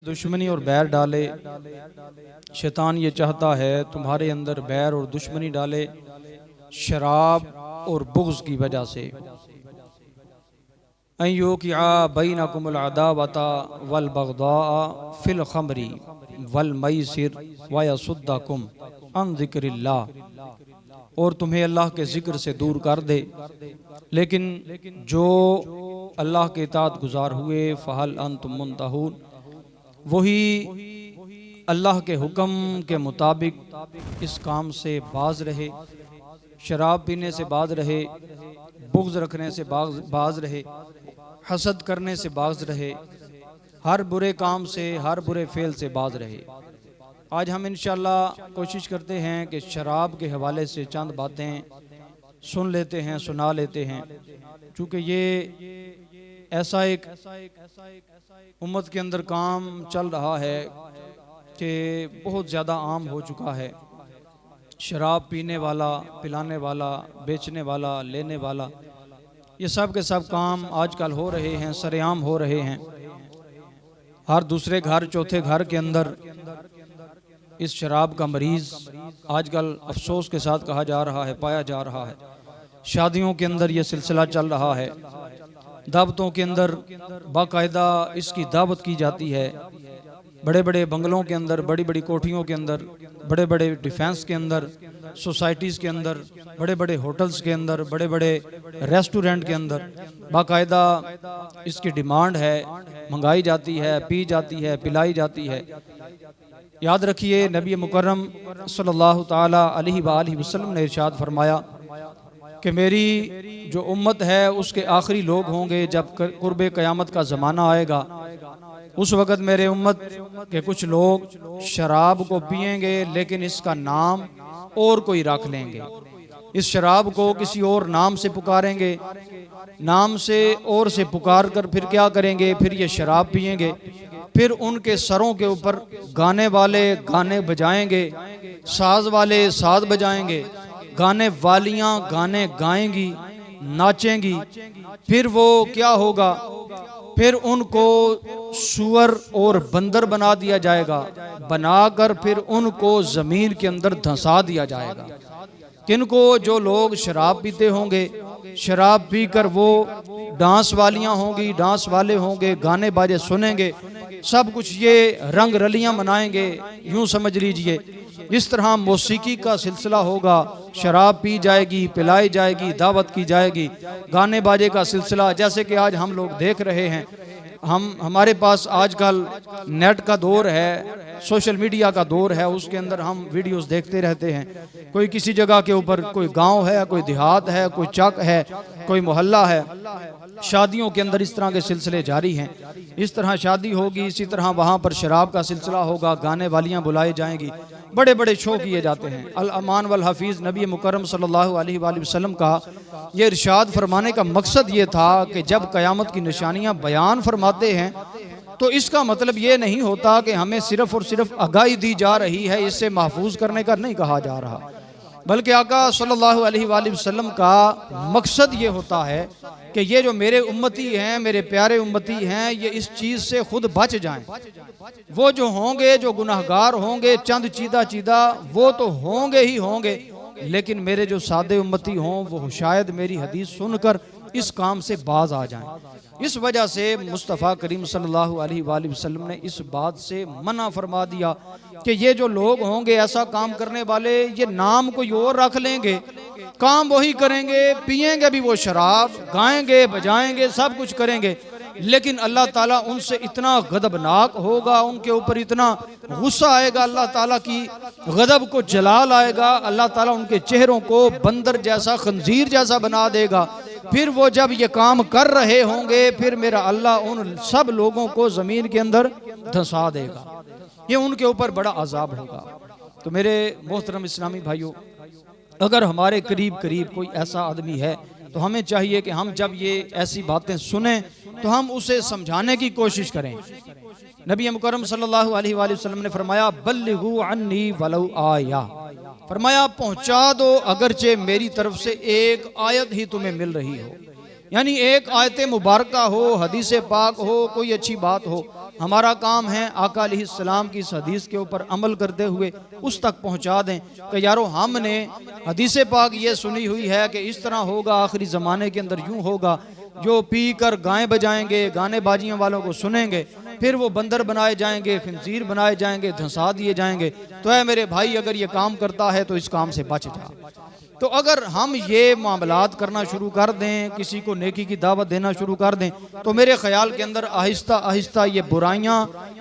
दुश्मनी और बैर डाले। शैतान ये चाहता है तुम्हारे अंदर बैर और दुश्मनी डाले शराब और बुग़्ज़ की वजह से। अय्यो कि आ बैनकुमुल अदावता वल बग़दा फिल खमरी वल मैसिर व यसुद्दकुम अन ज़िक्रिल्लाह, और तुम्हें अल्लाह के ज़िक्र से दूर कर दे। लेकिन जो अल्लाह के इताअत गुज़ार हुए फ़हल अंतुम मुंतहून, वही अल्लाह के हुक्म के मुताबिक इस काम से बाज रहे, शराब पीने से बाज रहे, बुग़्ज़ रखने से बाज रहे, हसद करने से बाज रहे, हर बुरे काम से, हर बुरे फेल से बाज रहे। आज हम इंशाअल्लाह कोशिश करते हैं कि शराब के हवाले से चंद बातें सुन लेते हैं, सुना लेते हैं, चूँकि ये ऐसा एक उम्मत के अंदर काम चल रहा है कि बहुत ज़्यादा आम हो चुका है। शराब पीने वाला, पिलाने वाला, बेचने वाला, लेने वाला, ये सब के सब काम आजकल हो रहे हैं, सरेआम हो रहे हैं। हर दूसरे घर, चौथे घर के अंदर इस शराब का मरीज़ आजकल अफसोस के साथ कहा जा रहा है, पाया जा रहा है। शादियों के अंदर ये सिलसिला चल रहा है, दावतों के अंदर बाकायदा इसकी दावत की जाती है। बड़े बड़े बंगलों के अंदर, बड़ी बड़ी कोठियों के अंदर, बड़े बड़े डिफेंस के अंदर, सोसाइटीज़ के अंदर, बड़े बड़े होटल्स के अंदर, बड़े बड़े रेस्टोरेंट के अंदर बाकायदा इसकी डिमांड है, मंगाई जाती है, पी जाती है, पिलाई जाती है। याद रखिए, नबी मुकर्रम सल्लल्लाहु ताला अलैहि वसल्लम ने इरशाद फरमाया कि मेरी जो उम्मत है उसके आखिरी लोग होंगे जब कुर्बे क़यामत का ज़माना आएगा। उस वक़्त मेरे उम्मत के कुछ लोग शराब को पिएंगे, लेकिन इसका नाम और कोई रख लेंगे। इस शराब को किसी और नाम से पुकारेंगे, नाम से और से पुकार कर फिर क्या करेंगे, फिर ये शराब पिएंगे। फिर उनके सरों के ऊपर गाने वाले गाने बजाएंगे, साज वाले साज बजाएंगे, गाने वालियाँ गाने गाएंगी, नाचेंगी। फिर वो क्या होगा, फिर उनको सुअर और बंदर बना दिया जाएगा, बनाकर फिर उनको ज़मीन के अंदर धंसा दिया जाएगा। किनको, जो लोग शराब पीते होंगे, शराब पीकर वो डांस वालियाँ होंगी, डांस वाले होंगे, गाने बाजे सुनेंगे, सब कुछ ये रंग रलियाँ मनाएंगे। यूँ समझ लीजिए इस तरह मौसीकी का सिलसिला होगा, शराब पी जाएगी, पिलाई जाएगी, दावत की जाएगी, गाने बाजे का सिलसिला। जैसे कि आज हम लोग देख रहे हैं, हमारे पास आजकल नेट का दौर है, सोशल मीडिया का दौर है, उसके अंदर हम वीडियोस देखते रहते हैं। कोई किसी जगह के ऊपर, कोई गांव है, कोई देहात है, कोई चक है, कोई मोहल्ला है, शादियों के अंदर इस तरह के सिलसिले जारी हैं। इस तरह शादी होगी, इसी तरह वहाँ पर शराब का सिलसिला होगा, गाने वालियाँ बुलाई जाएंगी, बड़े बड़े शो किए जाते हैं। अल अमान वल हफीज़ नबी मुकर्रम सल्लल्लाहु अलैहि वसल्लम का ये इरशाद फरमाने का मकसद ये था कि जब क़यामत की निशानियाँ बयान फरमाते हैं तो इसका मतलब ये नहीं होता कि हमें सिर्फ़ और सिर्फ आगाही दी जा रही है, इससे महफूज करने का नहीं कहा जा रहा, बल्कि आका सल्लल्लाहु अलैहि वसल्लम का मकसद ये होता है कि ये जो मेरे उम्मती हैं, मेरे प्यारे उम्मती हैं, ये इस चीज़ से खुद बच जाएं। वो जो होंगे, जो गुनाहगार होंगे, चंद चीदा चीदा, वो तो होंगे ही होंगे, लेकिन मेरे जो सादे उम्मती हों वो शायद मेरी हदीस सुनकर इस काम से बाज आ जाएं। इस वजह से मुस्तफ़ा करीम सल्लल्लाहु अलैहि वसल्लम ने इस बात से मना फरमा दिया कि ये जो लोग होंगे ऐसा काम करने वाले, ये नाम कोई और रख लेंगे, काम वही करेंगे, पिएंगे भी वो शराब, गाएंगे बजाएंगे, सब कुछ करेंगे, लेकिन अल्लाह ताला उनसे इतना गदबनाक होगा, उनके ऊपर इतना गुस्सा आएगा, अल्लाह ताला की गदब को जलाल आएगा, अल्लाह ताला उनके चेहरों को बंदर जैसा, खंजीर जैसा बना देगा। फिर वो जब ये काम कर रहे होंगे, फिर मेरा अल्लाह उन सब लोगों को ज़मीन के अंदर धंसा देगा, ये उनके ऊपर बड़ा अजाब होगा। तो मेरे मोहतरम इस्लामी भाइयों, अगर हमारे करीब करीब कोई ऐसा आदमी है तो हमें चाहिए कि हम जब ये ऐसी बातें सुने तो हम उसे समझाने की कोशिश करें। नबी मुकर्रम सल्लल्लाहु अलैहि वसल्लम ने फरमाया, बल्लिगू अन्नी वलौ आया, फरमाया पहुँचा दो अगरचे मेरी तरफ से एक आयत ही तुम्हें मिल रही हो। यानी एक आयत मुबारका हो, हदीस पाक हो, कोई अच्छी बात हो, हमारा काम है आका अलैहिस्सलाम की इस हदीस के ऊपर अमल करते हुए उस तक पहुंचा दें कि यारो हमने हदीस पाक ये सुनी हुई है कि इस तरह होगा, आखिरी ज़माने के अंदर यूं होगा, जो पी कर गाएँ बजाएंगे, गाने बाजियों वालों को सुनेंगे, फिर वो बंदर बनाए जाएंगे, खिंजीर बनाए जाएंगे, धंसा दिए जाएंगे। तो है मेरे भाई, अगर ये काम करता है तो इस काम से बच जा। तो अगर हम ये मामलात करना शुरू कर दें, किसी को नेकी की दावत देना शुरू कर दें, तो मेरे ख्याल के अंदर आहिस्ता आहिस्ता ये बुराइयां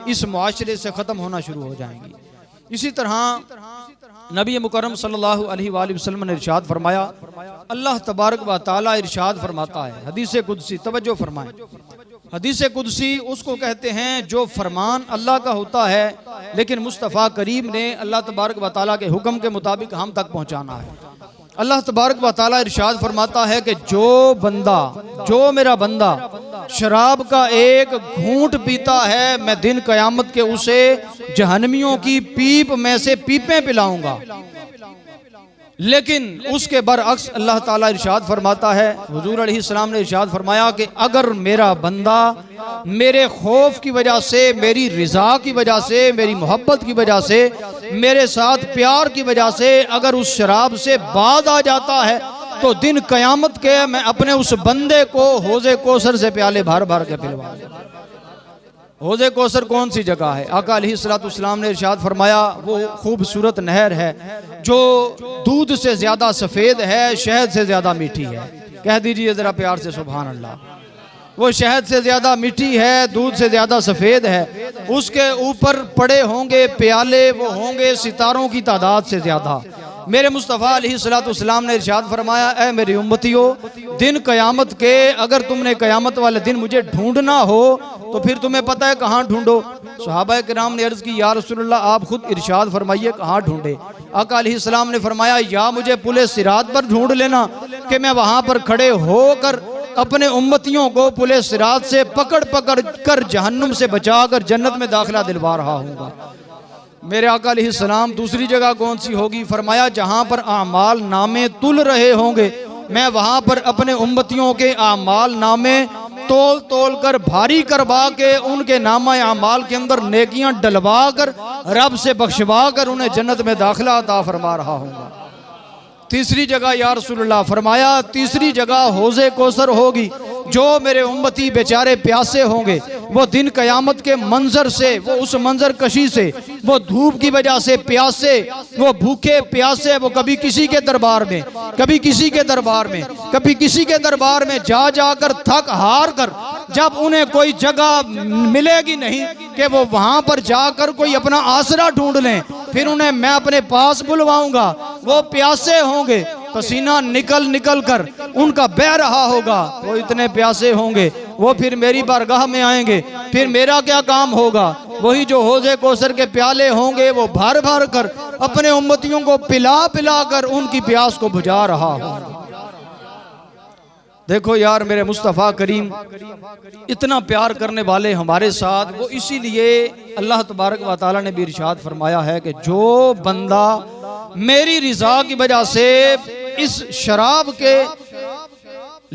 इस मुआशरे से ख़त्म होना शुरू हो जाएंगी। इसी तरह नबी मुकर्रम सल्लल्लाहु अलैहि वसल्लम ने इरशाद फरमाया, अल्लाह तबारक व तआला इरशाद फरमाता है, हदीस कुदसी, तवज्जो फरमाएं, हदीस कुदसी उसको कहते हैं जो फरमान अल्लाह का होता है, लेकिन मुस्तफ़ा करीम ने अल्लाह तबारक व तआला के हुक्म के मुताबिक हम तक पहुँचाना है। अल्लाह तबारक व तआला इरशाद फरमाता है कि जो मेरा बंदा शराब का एक घूंट पीता है, मैं दिन क़यामत के उसे जहन्नमियों की पीप में से पीपें पिलाऊंगा। लेकिन उसके बरअक्स अल्लाह ताला इरशाद फरमाता है, हुजूर अलैहिस्सलाम ने इरशाद फरमाया कि अगर मेरा बंदा मेरे खौफ की वजह से, मेरी रिजा की वजह से, मेरी मोहब्बत की वजह से, मेरे साथ प्यार की वजह से अगर उस शराब से बाज आ जाता है, तो दिन क़यामत के मैं अपने उस बंदे को हौज़े कौसर से प्याले भर भर के पिलवा। हौज़े कौसर कौन सी जगह है? आका अलैहिस्सलाम ने इरशाद फरमाया, वो खूबसूरत नहर है जो दूध से ज़्यादा सफ़ेद है, शहद से ज़्यादा मीठी है। कह दीजिए ज़रा प्यार से सुभान अल्लाह। वो शहद से ज़्यादा मीठी है, दूध से ज़्यादा सफ़ेद है। उसके ऊपर पड़े होंगे प्याले, वो होंगे सितारों की तादाद से ज़्यादा। मेरे मुस्तफ़ा अलैहिस्सलाम ने इरशाद फरमाया, ऐ मेरी उम्मतियों, दिन क़यामत के अगर तुमने क़यामत वाले दिन मुझे ढूंढना हो तो फिर तुम्हें पता है कहाँ ढूंढो। सहाबा किराम ने अर्ज़ की, या रसूलल्लाह आप खुद इरशाद फरमाइए कहाँ ढूंढे। आका अलैहिस्सलाम ने फरमाया, या मुझे पुले सिरात पर ढूंढ लेना कि मैं वहाँ पर खड़े होकर अपने उम्मतियों को पुले सिरात से पकड़ पकड़ कर जहन्नुम से बचा कर जन्नत में दाखिला दिलवा रहा हूँगा। मेरे आका अलैहिस्सलाम दूसरी जगह कौन सी होगी? फरमाया, जहाँ पर आमाल नामे तुल रहे होंगे, मैं वहाँ पर अपने उम्मतियों के आमाल नामे तोल तोल कर भारी करवा के उनके नामा आमाल के अंदर नेकियां डलवा कर रब से बख्शवा कर उन्हें जन्नत में दाखिला अता फरमा रहा हूँगा। तीसरी जगह या रसूलल्लाह फरमाया, तीसरी जगह हौज़े कौसर होगी। जो मेरे उम्मती बेचारे प्यासे होंगे, वो दिन क़यामत के मंजर से, वो उस मंजर कशी से, वो धूप की वजह से प्यासे, वो भूखे प्यासे, वो कभी किसी के दरबार में, कभी किसी के दरबार में, कभी किसी के दरबार में जा जाकर थक हार कर जब उन्हें कोई जगह मिलेगी नहीं कि वो वहाँ पर जाकर कोई अपना आसरा ढूंढ लें, फिर उन्हें मैं अपने पास बुलवाऊंगा। वो प्यासे होंगे, पसीना निकल निकल कर उनका बह रहा होगा, वो इतने प्यासे होंगे, वो फिर मेरी बारगाह में आएंगे। फिर मेरा क्या काम होगा? वही जो हौज़े कौसर के प्याले होंगे, वो भर भर कर अपने उम्मतियों को पिला पिला कर उनकी प्यास को बुझा रहा होगा। देखो यार, मेरे मुस्तफ़ा करीम इतना प्यार करने वाले हमारे साथ, वो इसीलिए अल्लाह तबारक व तआला ने भी इरशाद फरमाया है कि जो बंदा मेरी रिज़ा की वजह से इस शराब के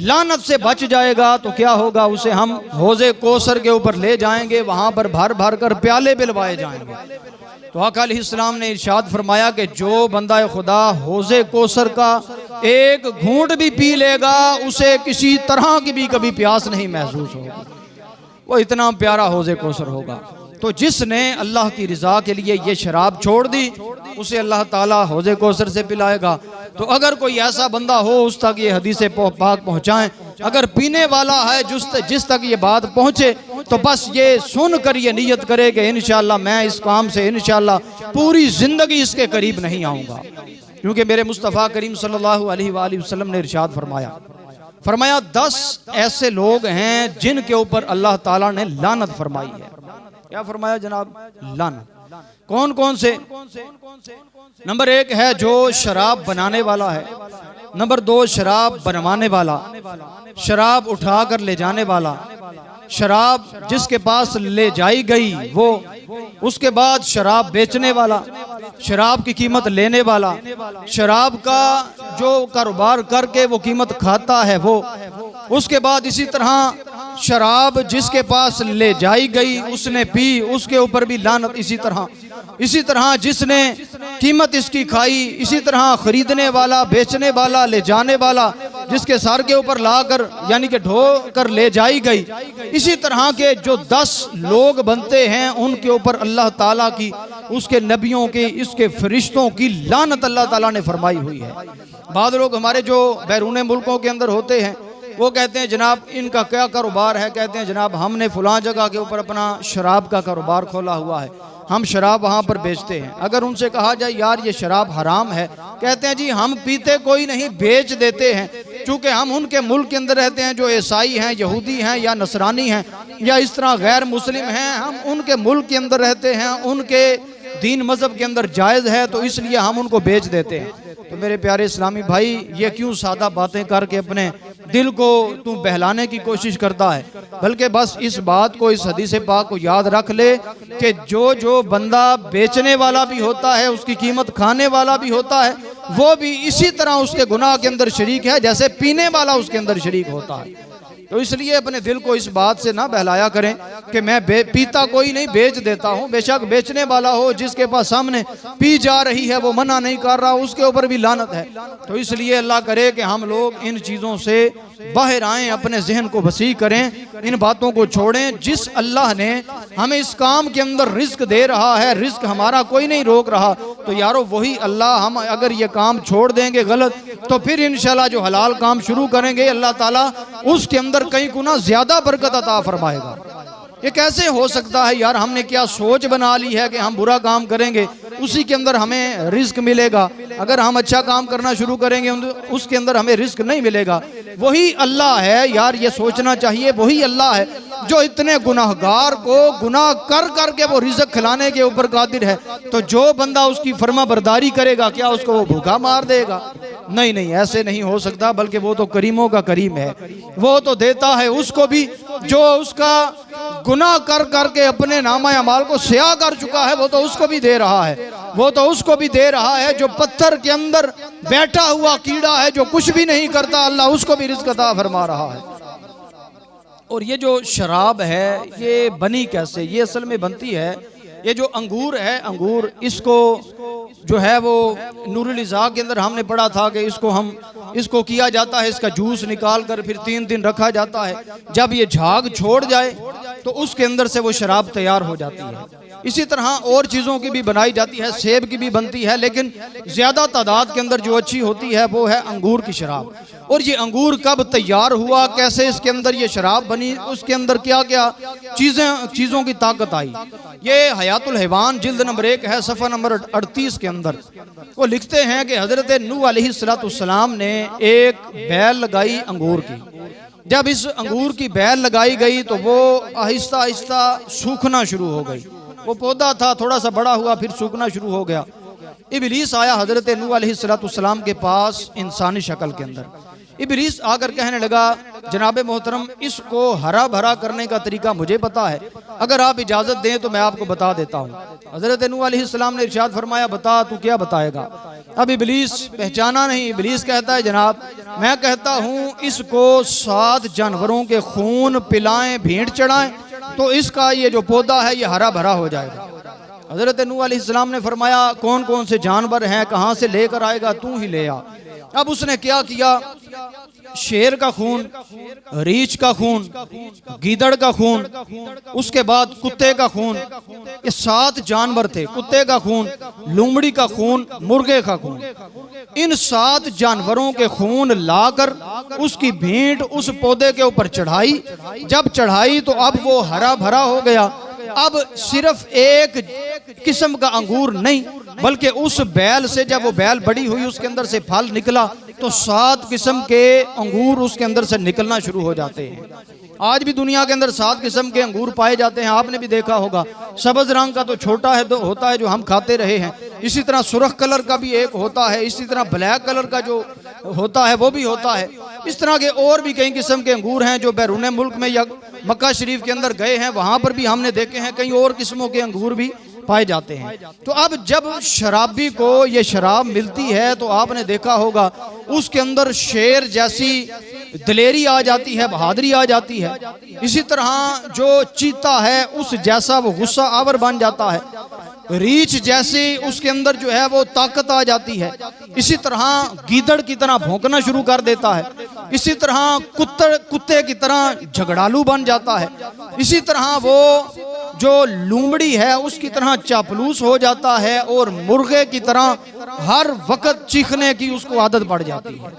लानत से बच जाएगा तो क्या होगा, उसे हम हौज़े कौसर के ऊपर ले जाएंगे, वहाँ पर भर भर कर प्याले पिलवाए जाएंगे। तो आका अलैहिस्सलाम ने इरशाद फरमाया कि जो बंदा खुदा हौज़े कौसर का एक घूंट भी पी लेगा, उसे किसी तरह की भी कभी प्यास नहीं महसूस होगी। वो इतना प्यारा हौज़े कौसर होगा। तो जिसने अल्लाह की रज़ा के लिए ये शराब छोड़ दी, उसे अल्लाह ताला हौज़े कौसर से पिलाएगा। तो अगर कोई ऐसा बंदा हो, उस तक ये हदीस पाक पहुँचाएं। अगर पीने वाला है जिस तक ये बात पहुँचे, तो बस ये सुन कर ये नियत करे कि इंशाअल्लाह मैं इस काम से इंशाअल्लाह पूरी ज़िंदगी इसके करीब नहीं आऊँगा। क्योंकि मेरे मुस्तफ़ा करीम सल्लल्लाहु अलैहि वसल्लम ने इरशाद फरमाया 10 ऐसे लोग हैं जिनके ऊपर अल्लाह ताला ने लानत फरमाई है। क्या फरमाया जनाब? लानत। कौन कौन से? नंबर 1 है जो शराब बनाने वाला है, नंबर 2 शराब बनवाने वाला, शराब उठा कर ले जाने वाला, शराब जिसके पास ले जाई गई वो, उसके बाद शराब बेचने वाला, शराब की कीमत लेने वाला, शराब का जो कारोबार करके वो कीमत खाता है वो, उसके बाद इसी तरह शराब जिसके पास ले जाई गई उसने पी, उसके ऊपर भी लानत। इसी तरह जिसने कीमत इसकी खाई, इसी तरह खरीदने वाला, बेचने वाला, ले जाने वाला, जिसके सर के ऊपर लाकर यानी कि ढो कर ले जाई गई, इसी तरह के जो 10 लोग बनते हैं उनके ऊपर अल्लाह ताला की, उसके नबियों की, इसके फरिश्तों की लानत अल्लाह ताला ने फरमाई हुई है। बाद लोग हमारे जो बैरून मुल्कों के अंदर होते हैं वो कहते हैं जनाब इनका क्या कारोबार है, कहते हैं जनाब हमने फलां जगह के ऊपर अपना शराब का कारोबार खोला हुआ है, हम शराब वहाँ पर बेचते हैं। अगर उनसे कहा जाए यार ये शराब हराम है, कहते हैं जी हम पीते कोई नहीं, बेच देते हैं। चूँकि हम उनके मुल्क के अंदर रहते हैं, जो ईसाई हैं, यहूदी हैं या नसरानी हैं या इस तरह गैर मुस्लिम हैं, हम उनके मुल्क के अंदर रहते हैं, उनके दीन मज़हब के अंदर जायज़ है तो इसलिए हम उनको बेच देते हैं। तो मेरे प्यारे इस्लामी भाई, ये क्यों सादा बातें करके अपने दिल को तू बहलाने की कोशिश करता है, बल्कि बस इस बात को, इस हदीस पाक को याद रख ले कि जो बंदा बेचने वाला भी होता है, उसकी कीमत खाने वाला भी होता है, वो भी इसी तरह उसके गुनाह के अंदर शरीक है जैसे पीने वाला उसके अंदर शरीक होता है। तो इसलिए अपने दिल को इस बात से ना बहलाया करें कि मैं पीता कोई नहीं, बेच देता हूँ। बेशक बेचने वाला हो, जिसके पास सामने पी जा रही है वो मना नहीं कर रहा, उसके ऊपर भी लानत है। तो इसलिए अल्लाह करे कि हम लोग इन चीज़ों से बाहर आएँ, अपने जहन को वसी करें, इन बातों को छोड़ें। जिस अल्लाह ने हमें इस काम के अंदर रिस्क दे रहा है, रिस्क हमारा कोई नहीं रोक रहा, तो यारो वही अल्लाह, हम अगर ये काम छोड़ देंगे गलत तो फिर इंशाल्लाह जो हलाल काम शुरू करेंगे अल्लाह ताला उसके अंदर कई गुना ज्यादा बरकत अता फरमाएगा। ये कैसे हो सकता है यार, हमने क्या सोच बना ली है कि हम बुरा काम करेंगे उसी के अंदर हमें रिस्क मिलेगा, अगर हम अच्छा काम करना शुरू करेंगे उसके अंदर हमें रिस्क नहीं मिलेगा। वही अल्लाह है यार, ये सोचना चाहिए, वही अल्लाह है जो इतने गुनाहगार को गुनाह कर करके वो रिज़्क खिलाने के ऊपर कादिर है। तो जो बंदा उसकी फर्मा बरदारी करेगा, क्या उसको वो भूखा मार देगा? नहीं नहीं, ऐसे नहीं हो सकता, बल्कि वो तो करीमों का करीम है, वो तो देता है उसको भी जो उसका गुनाह कर करके अपने नामा अमाल को स्याह कर चुका है, वो तो उसको भी दे रहा है, वो तो उसको भी दे रहा है। जो पत्थर के अंदर बैठा हुआ कीड़ा है, जो कुछ भी नहीं करता, अल्लाह उसको भी रिज़्क अता फरमा रहा है। और ये जो शराब है ये बनी कैसे? ये असल में बनती है, ये जो अंगूर है, अंगूर इसको जो है वो नूरुल इज़ा के अंदर हमने पढ़ा था कि इसको किया जाता है, इसका जूस निकाल कर फिर 3 दिन रखा जाता है। जब ये झाग छोड़ जाए तो उसके अंदर से वो शराब तैयार हो जाती है। इसी तरह और चीज़ों की भी बनाई जाती है, सेब की भी बनती है, लेकिन ज़्यादा तादाद के अंदर जो अच्छी होती है वो है अंगूर की शराब। और ये अंगूर कब तैयार हुआ, कैसे इसके अंदर ये शराब बनी, उसके अंदर क्या क्या चीज़ों की ताकत आई, ये हयातुल हैवान जिल्द नंबर 1 है, सफ़ा नंबर 38 के अंदर वो लिखते हैं कि हज़रत नूह अलैहिस्सलाम ने एक बैल लगाई अंगूर की। जब इस अंगूर की बैल लगाई गई तो वो आहिस्ता आहिस्ता सूखना शुरू हो गई। वो पौधा था, थोड़ा सा बड़ा हुआ, फिर सूखना शुरू हो गया। इब्लीस आया हज़रत नूह अलैहिस्सलाम के पास इंसानी शक्ल के अंदर। इब्लीस आकर कहने लगा, जनाब मोहतरम, इसको हरा भरा करने का तरीका मुझे पता है, अगर आप इजाज़त दें तो मैं आपको बता देता हूँ। हज़रत नूह अलैहिस्सलाम ने इरशाद फरमाया, बता, तू क्या बताएगा? अब इब्लीस पहचाना नहीं। इब्लीस कहता है, जनाब मैं कहता हूँ इसको 7 जानवरों के खून पिलाएं, भेंट चढ़ाएं, तो इसका ये जो पौधा है ये हरा भरा हो जाएगा। हज़रत नूह अलैहिस्सलाम ने फरमाया, कौन कौन से जानवर हैं, कहाँ से लेकर आएगा, तू ही ले आ। अब उसने क्या किया, शेर का खून, रीछ का खून, गीदड़ का खून, उसके बाद कुत्ते का खून, ये 7 जानवर थे, कुत्ते का खून, लोमड़ी का खून, मुर्गे का खून, इन 7 जानवरों के खून लाकर उसकी भेंट उस पौधे के ऊपर चढ़ाई। जब चढ़ाई तो अब वो हरा भरा हो गया। अब सिर्फ एक किस्म का अंगूर नहीं, बल्कि उस बैल से जब वो बैल बड़ी हुई उसके अंदर से फल निकला तो 7 किस्म के अंगूर उसके अंदर से निकलना शुरू हो जाते हैं। आज भी दुनिया के अंदर 7 किस्म के अंगूर पाए जाते हैं, आपने भी देखा होगा। सब्ज रंग का तो छोटा है, तो होता है जो हम खाते रहे हैं, इसी तरह सुर्ख कलर का भी एक होता है, इसी तरह ब्लैक कलर का जो होता है वो भी होता है। इस तरह के और भी कई किस्म के अंगूर हैं जो बैरून मुल्क में या मक्का शरीफ के अंदर गए हैं, वहाँ पर भी हमने देखे हैं कई और किस्मों के अंगूर भी पाए जाते हैं। तो अब जब शराबी को ये शराब मिलती है तो आपने देखा होगा उसके अंदर शेर जैसी दिलेरी आ जाती है, बहादुरी आ जाती है। इसी तरह जो चीता है उस जैसा वो गुस्सा आवर बन जाता है, रीछ जैसी उसके अंदर जो है वो ताकत आ जाती है। इसी तरह गीदड़ की तरह भौंकना शुरू कर देता है। इसी तरह कुत्ते की तरह झगड़ालू बन जाता है। इसी तरह वो जो लूमड़ी है उसकी तरह चापलूस हो जाता है और मुर्गे की तरह हर वक्त चीखने की उसको आदत पड़ जाती है।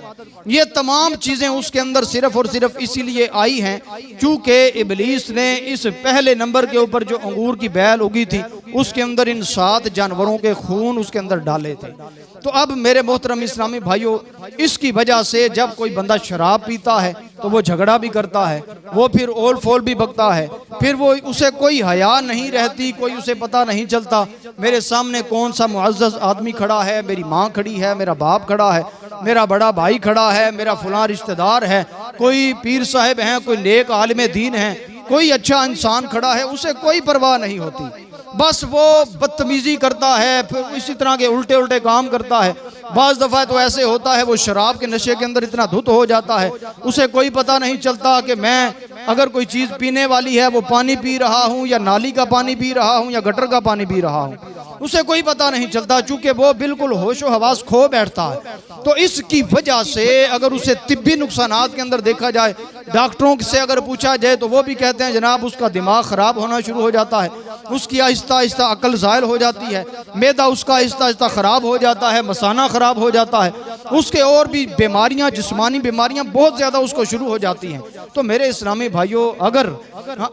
ये तमाम चीजें उसके अंदर सिर्फ और सिर्फ इसीलिए आई हैं क्योंकि इबलीस ने इस पहले नंबर के ऊपर जो अंगूर की बैल उगी थी उसके अंदर इन 7 जानवरों के खून उसके अंदर डाले थे। तो अब मेरे मोहतरम इस्लामी भाइयों, इसकी वजह से जब कोई बंदा शराब पीता है तो वो झगड़ा भी करता है, वो फिर ओल फोल भी बकता है, फिर वो उसे कोई हया नहीं रहती, कोई उसे पता नहीं चलता मेरे सामने कौन सा मुअज़्ज़ज़ आदमी खड़ा है, मेरी माँ खड़ी है, मेरा बाप खड़ा है, मेरा बड़ा भाई खड़ा है, मेरा फलां रिश्तेदार है, कोई पीर साहब हैं, कोई नेक आलिम दीन है, कोई अच्छा इंसान खड़ा है, उसे कोई परवाह नहीं होती। बस वो बदतमीजी करता है, फिर इसी तरह के उल्टे उल्टे काम करता है। बाज़ दफ़ा तो ऐसे होता है वो शराब के नशे के अंदर इतना धुत हो जाता है उसे कोई पता नहीं चलता कि मैं अगर कोई चीज़ पीने वाली है वो पानी पी रहा हूँ या नाली का पानी पी रहा हूँ या गटर का पानी पी रहा हूँ, उसे कोई पता नहीं चलता चूँकि वो बिल्कुल होशो हवास खो बैठता है। तो इसकी वजह से अगर उसे तिब्बी नुकसानात के अंदर देखा जाए, डॉक्टरों से अगर पूछा जाए तो वो भी कहते हैं जनाब उसका दिमाग ख़राब होना शुरू हो जाता है, उसकी आहिस्ता आहिस्ता अकल ज़ायल हो जाती है, मैदा उसका आहिस्ता आहिस्ता ख़राब हो जाता है, मसाना ख़राब हो जाता है, उसके और भी बीमारियां, जिस्मानी बीमारियां बहुत ज़्यादा उसको शुरू हो जाती हैं। तो मेरे इस्लामी भाइयों, अगर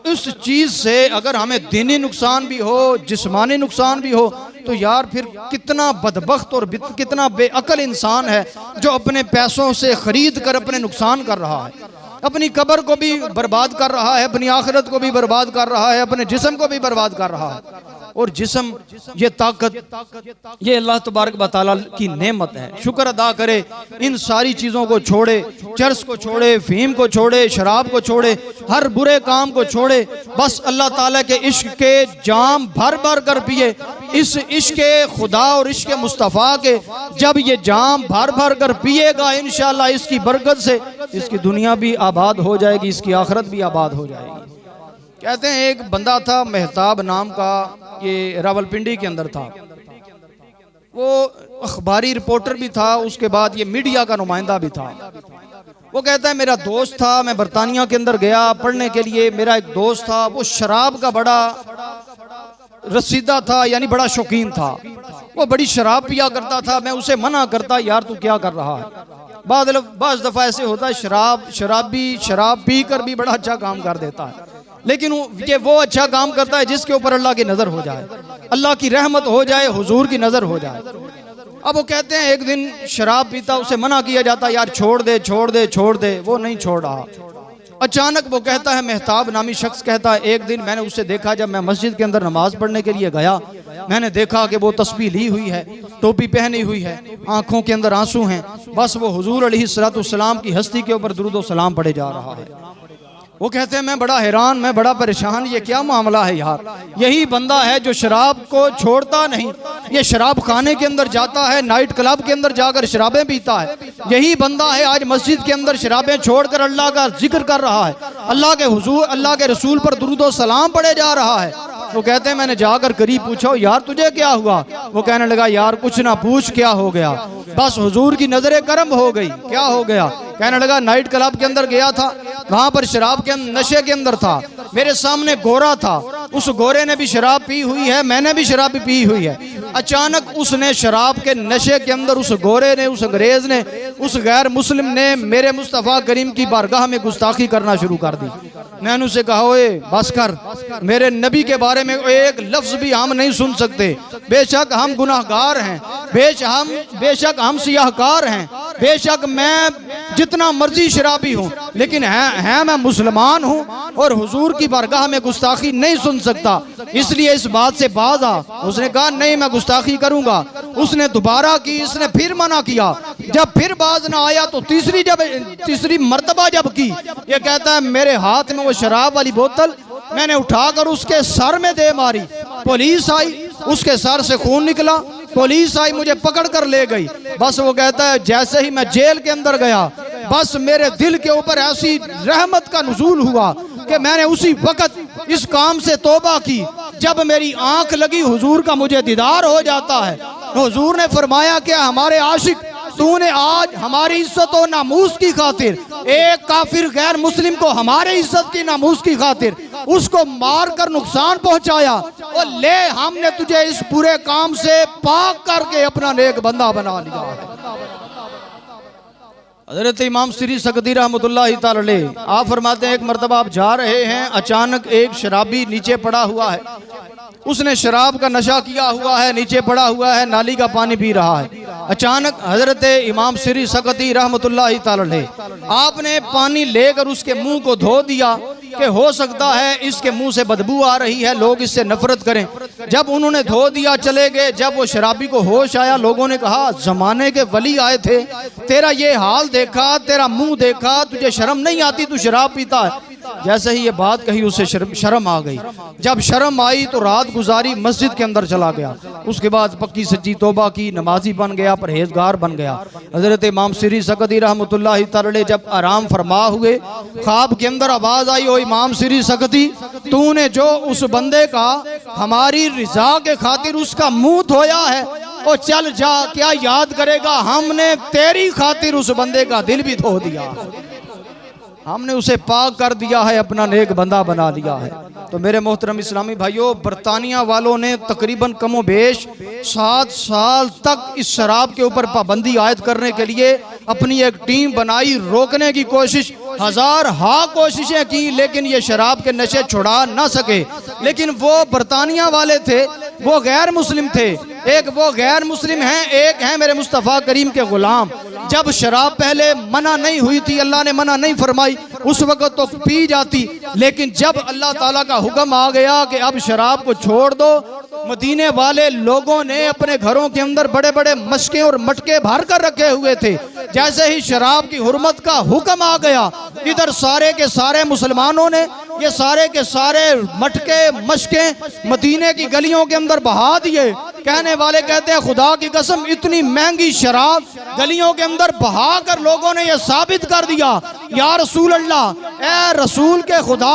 उस चीज़ से अगर हमें दीनी नुकसान भी हो, जिस्मानी नुकसान भी हो, तो यार फिर कितना बदबख्त और कितना बेअकल इंसान है जो अपने पैसों से खरीद कर अपने नुकसान कर रहा है, अपनी कब्र को भी बर्बाद कर रहा है, अपनी आखिरत को भी बर्बाद कर रहा है, अपने जिस्म को भी बर्बाद कर रहा है। और जिस्म, ये ताकत, ये अल्लाह तबारक व तआला की नेमत है। शुक्र अदा करे, इन सारी चीज़ों को छोड़े, चर्स को छोड़े, फीम को छोड़े, शराब को छोड़े, हर बुरे काम को छोड़े, बस अल्लाह ताला के इश्क के जाम भर भर कर पिए। इस इश्क खुदा और इश्क मुस्तफ़ा के जब ये जाम भर भर कर पिएगा, इंशाअल्लाह इसकी बरकत से इसकी दुनिया भी आबाद हो जाएगी, इसकी आखिरत भी आबाद हो जाएगी। कहते हैं एक बंदा था मेहताब नाम का, ये रावलपिंडी के अंदर था, वो अखबारी रिपोर्टर भी था, उसके बाद ये मीडिया का नुमाइंदा भी था। वो कहता है मेरा दोस्त था, मैं बरतानिया के अंदर गया पढ़ने के लिए, मेरा एक दोस्त था, वो शराब का बड़ा रसीदा था, यानी बड़ा शौकीन था, वो बड़ी शराब पिया करता था। मैं उसे मना करता, यार तू क्या कर रहा है। बाज़ दफ़ा ऐसे होता है शराबी शराब पी कर भी बड़ा अच्छा काम कर देता है, लेकिन ये वो अच्छा काम करता है जिसके ऊपर अल्लाह की नज़र हो जाए, अल्लाह की रहमत हो जाए, हुजूर की नज़र हो जाए। अब वो कहते हैं एक दिन शराब पीता, उसे मना किया जाता, यार छोड़ दे छोड़ दे छोड़ दे, वो नहीं छोड़ रहा। अचानक वो कहता है, मेहताब नामी शख्स कहता है, एक दिन मैंने उसे देखा, जब मैं मस्जिद के अंदर नमाज पढ़ने के लिए गया, मैंने देखा कि वो तस्बीह ली हुई है, टोपी पहनी हुई है, आंखों के अंदर आंसू हैं, बस वो हुजूर अलैहिस्सलाम की हस्ती के ऊपर दुरूद व सलाम पढ़े जा रहा है। वो कहते हैं मैं बड़ा हैरान, मैं बड़ा परेशान, ये क्या मामला है यार। यही बंदा है जो शराब को छोड़ता नहीं, ये शराब खाने के अंदर जाता है, नाइट क्लब के अंदर जाकर शराबें पीता है। यही बंदा है आज मस्जिद के अंदर शराबें छोड़कर अल्लाह का जिक्र कर रहा है, अल्लाह के हुजूर, अल्लाह के रसूल पर दुरूद व सलाम पढ़े जा रहा है। वो कहते हैं मैंने जाकर करीब पूछा, यार तुझे क्या हुआ। वो कहने लगा, यार कुछ ना पूछ, क्या हो गया, बस हुजूर की नजरे करम हो गई। क्या हो गया। कहने लगा, नाइट क्लब के अंदर गया था, वहां पर शराब के नशे के अंदर था, मेरे सामने गोरा था, उस गोरे ने भी शराब पी हुई है, मैंने भी शराब पी हुई है। अचानक उसने शराब के नशे के अंदर, उस गोरे ने, उस अंग्रेज ने, उस गैर मुस्लिम ने मेरे मुस्तफ़ा करीम की बारगाह में गुस्ताखी करना शुरू कर दी। मैंने उसे कहा, ओए बस कर, मेरे नबी के बारे में एक लफ्ज भी हम नहीं सुन सकते। बेशक हम गुनाहगार हैं, बेशक हम सियाहकार हैं, बेशक मैं जितना मर्जी शराबी हूँ, लेकिन है मैं मुसलमान हूँ और हुजूर की बारगाह में गुस्ताखी नहीं सुन सकता, इसलिए इस बात से बाज आ। उसने कहा, नहीं मैं गुस्ताखी करूंगा। उसने दोबारा की, इसने फिर मना किया। जब फिर बाज ना आया तो तीसरी मर्तबा जब की, ये कहता है मेरे हाथ में वो शराब वाली बोतल मैंने उठाकर उसके सर में दे मारी। पुलिस आई, उसके सर से खून निकला, पुलिस आई मुझे पकड़ कर ले गई। बस वो कहता है जैसे ही मैं जेल के अंदर गया, बस मेरे दिल के ऊपर ऐसी रहमत का नुज़ूल हुआ कि मैंने उसी वक्त इस काम से तौबा की। जब मेरी आंख लगी हुजूर का मुझे दीदार हो जाता है। हुजूर ने फरमाया कि हमारे आशिक, तूने आज हमारी इज्जत और नामूस की खातिर एक काफिर गैर मुस्लिम को हमारे इज्जत की नामूस की खातिर उसको मार कर नुकसान पहुंचाया, और ले हमने तुझे इस पूरे काम से पाक करके अपना नेक बंदा बना लिया है। हज़रत इमाम सिरी सकदी रहमतुल्लाहि तआला अलैह आप फरमाते हैं, एक मरतबा आप जा रहे हैं, अचानक एक शराबी नीचे पड़ा हुआ है। उसने शराब का नशा किया हुआ है, नीचे पड़ा हुआ है, नाली का पानी पी रहा है। अचानक हजरत इमाम सिरी सकदी रहमतुल्लाहि तआला अलैह आपने पानी लेकर उसके मुंह को धो दिया कि हो सकता है इसके मुंह से बदबू आ रही है, लोग इससे नफरत करें। जब उन्होंने धो दिया, चले गए। जब वो शराबी को होश आया, लोगों ने कहा जमाने के वली आए थे, तेरा ये हाल देखा, तेरा मुंह देखा, तुझे शर्म नहीं आती, तू शराब पीता है। जैसे ही ये बात कही उसे शर्म आ गई। जब शर्म आई तो रात गुजारी, मस्जिद के अंदर चला गया। उसके बाद पक्की सच्ची तौबा की, नमाजी बन गया, परहेजगार बन गया। हजरत इमाम सिरी सकदी रहमतुल्लाहि तआला अलैह जब आराम फरमा हुए, ख्वाब के अंदर आवाज आई, ओ इमाम सिरी सकदी, तूने जो उस बंदे का हमारी रिजा के खातिर उसका मुंह धोया है, और चल जा, क्या याद करेगा, हमने तेरी खातिर उस बंदे का दिल भी धो दिया, हमने उसे पाक कर दिया है, अपना नेक बंदा बना दिया है। तो मेरे मोहतरम इस्लामी भाइयों, बरतानिया वालों ने तकरीबन कमो बेश 7 साल तक इस शराब के ऊपर पाबंदी आयद करने के लिए अपनी एक टीम बनाई, रोकने की कोशिश, हजार कोशिशें की, लेकिन ये शराब के नशे छुड़ा ना सके। लेकिन वो बरतानिया वाले थे, वो गैर मुस्लिम थे। एक वो गैर मुस्लिम हैं, एक हैं मेरे मुस्तफ़ा करीम के गुलाम। जब शराब पहले मना नहीं हुई थी, अल्लाह ने मना नहीं फरमाई, उस वक्त तो पी जाती, लेकिन जब अल्लाह ताला का हुक्म आ गया कि अब शराब को छोड़ दो, मदीने वाले लोगों ने अपने घरों के अंदर बड़े बड़े मशके और मटके भर कर रखे हुए थे। जैसे ही शराब की हुर्मत का हुक्म आ गया, इधर सारे के सारे मुसलमानों ने ये सारे के सारे मटके मशके मदीने की गलियों के अंदर बहा दिए। कहने वाले कहते हैं, खुदा की कसम, इतनी महंगी शराब गलियों के अंदर बहा कर लोगों ने यह साबित कर दिया, या रसूल अल्लाह, ए रसूल के खुदा,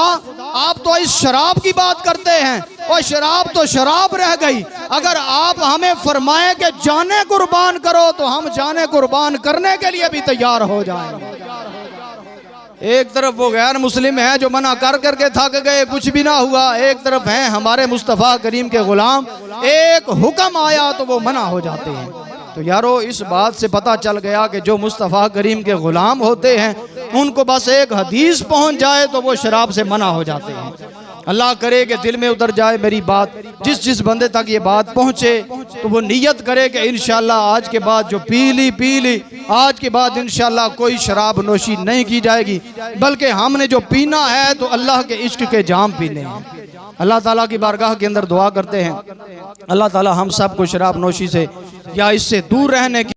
आप तो इस शराब की बात करते हैं, और शराब तो शराब रह गई। अगर आप हमें फरमाएं कि जाने कुर्बान करो, तो हम जाने कुर्बान करने के लिए भी तैयार हो जाएंगे। एक तरफ वो गैर मुस्लिम है जो मना कर करके थक गए, कुछ भी ना हुआ। एक तरफ हैं हमारे मुस्तफ़ा करीम के गुलाम, एक हुक्म आया तो वो मना हो जाते हैं। तो यारो, इस बात से पता चल गया कि जो मुस्तफ़ा करीम के गुलाम होते हैं, उनको बस एक हदीस पहुंच जाए तो वो शराब से मना हो जाते हैं। अल्लाह करे कि दिल में उतर जाए मेरी बात, जिस बंदे तक ये बात पहुँचे तो वो नियत करे कि इंशाअल्लाह आज के बाद जो पी ली, आज के बाद इंशाअल्लाह कोई शराब नोशी नहीं की जाएगी, बल्कि हमने जो पीना है तो अल्लाह के इश्क के जाम पीने हैं। अल्लाह ताला की बारगाह के अंदर दुआ करते हैं, अल्लाह ताला हम सब को शराब नोशी से या इससे दूर रहने की